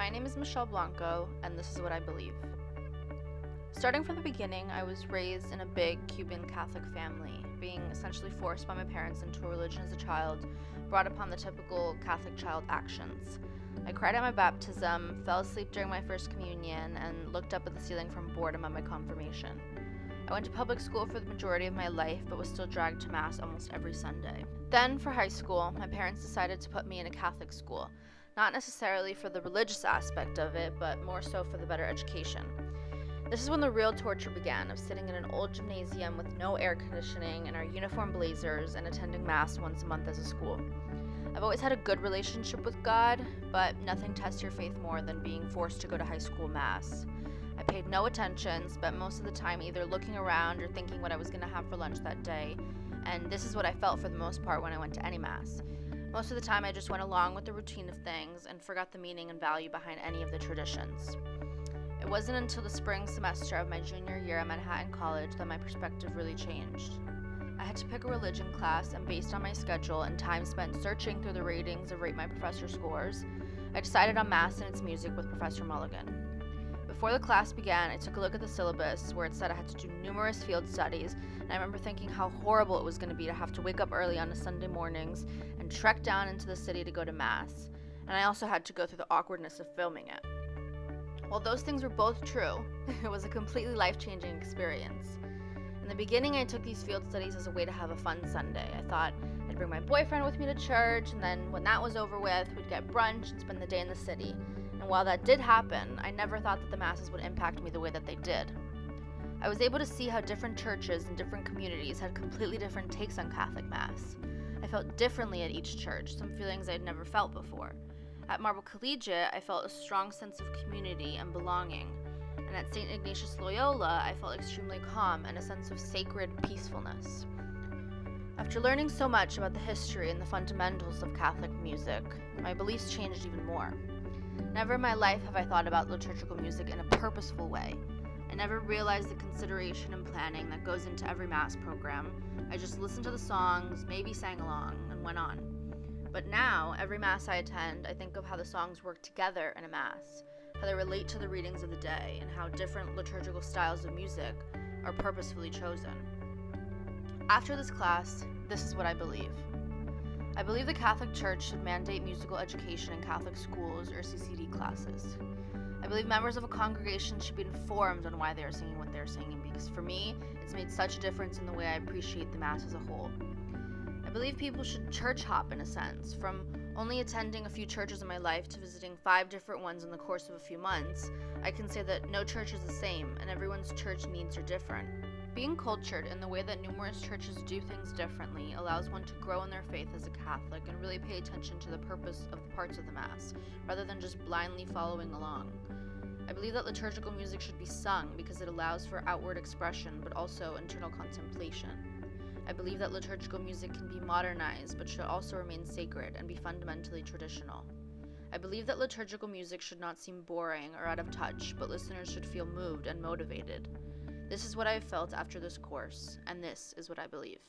My name is Michelle Blanco, and this is what I believe. Starting from the beginning, I was raised in a big Cuban Catholic family, being essentially forced by my parents into a religion as a child, brought upon the typical Catholic child actions. I cried at my baptism, fell asleep during my first communion, and looked up at the ceiling from boredom at my confirmation. I went to public school for the majority of my life, but was still dragged to Mass almost every Sunday. Then, for high school, my parents decided to put me in a Catholic school, not necessarily for the religious aspect of it, but more so for the better education. This is when the real torture began, of sitting in an old gymnasium with no air conditioning in our uniform blazers and attending Mass once a month as a school. I've always had a good relationship with God, but nothing tests your faith more than being forced to go to high school Mass. I paid no attention, spent most of the time either looking around or thinking what I was going to have for lunch that day, and this is what I felt for the most part when I went to any Mass. Most of the time I just went along with the routine of things and forgot the meaning and value behind any of the traditions. It wasn't until the spring semester of my junior year at Manhattan College that my perspective really changed. I had to pick a religion class, and based on my schedule and time spent searching through the ratings of Rate My Professor scores, I decided on Mass and its music with Professor Mulligan. Before the class began, I took a look at the syllabus where it said I had to do numerous field studies, and I remember thinking how horrible it was going to be to have to wake up early on a Sunday mornings and trek down into the city to go to Mass, and I also had to go through the awkwardness of filming it. While those things were both true, it was a completely life-changing experience. In the beginning, I took these field studies as a way to have a fun Sunday. I thought I'd bring my boyfriend with me to church, and then when that was over with, we'd get brunch and spend the day in the city. And while that did happen, I never thought that the Masses would impact me the way that they did. I was able to see how different churches and different communities had completely different takes on Catholic Mass. I felt differently at each church, some feelings I had never felt before. At Marble Collegiate, I felt a strong sense of community and belonging. And at St. Ignatius Loyola, I felt extremely calm and a sense of sacred peacefulness. After learning so much about the history and the fundamentals of Catholic music, my beliefs changed even more. Never in my life have I thought about liturgical music in a purposeful way. I never realized the consideration and planning that goes into every Mass program. I just listened to the songs, maybe sang along, and went on. But now, every Mass I attend, I think of how the songs work together in a Mass, how they relate to the readings of the day, and how different liturgical styles of music are purposefully chosen. After this class, this is what I believe. I believe the Catholic Church should mandate musical education in Catholic schools or CCD classes. I believe members of a congregation should be informed on why they are singing what they're singing, because for me, it's made such a difference in the way I appreciate the Mass as a whole. I believe people should church hop in a sense, from only attending a few churches in my life to visiting 5 different ones in the course of a few months. I can say that no church is the same, and everyone's church needs are different. Being cultured in the way that numerous churches do things differently allows one to grow in their faith as a Catholic and really pay attention to the purpose of the parts of the Mass, rather than just blindly following along. I believe that liturgical music should be sung because it allows for outward expression, but also internal contemplation. I believe that liturgical music can be modernized, but should also remain sacred and be fundamentally traditional. I believe that liturgical music should not seem boring or out of touch, but listeners should feel moved and motivated. This is what I have felt after this course, and this is what I believe.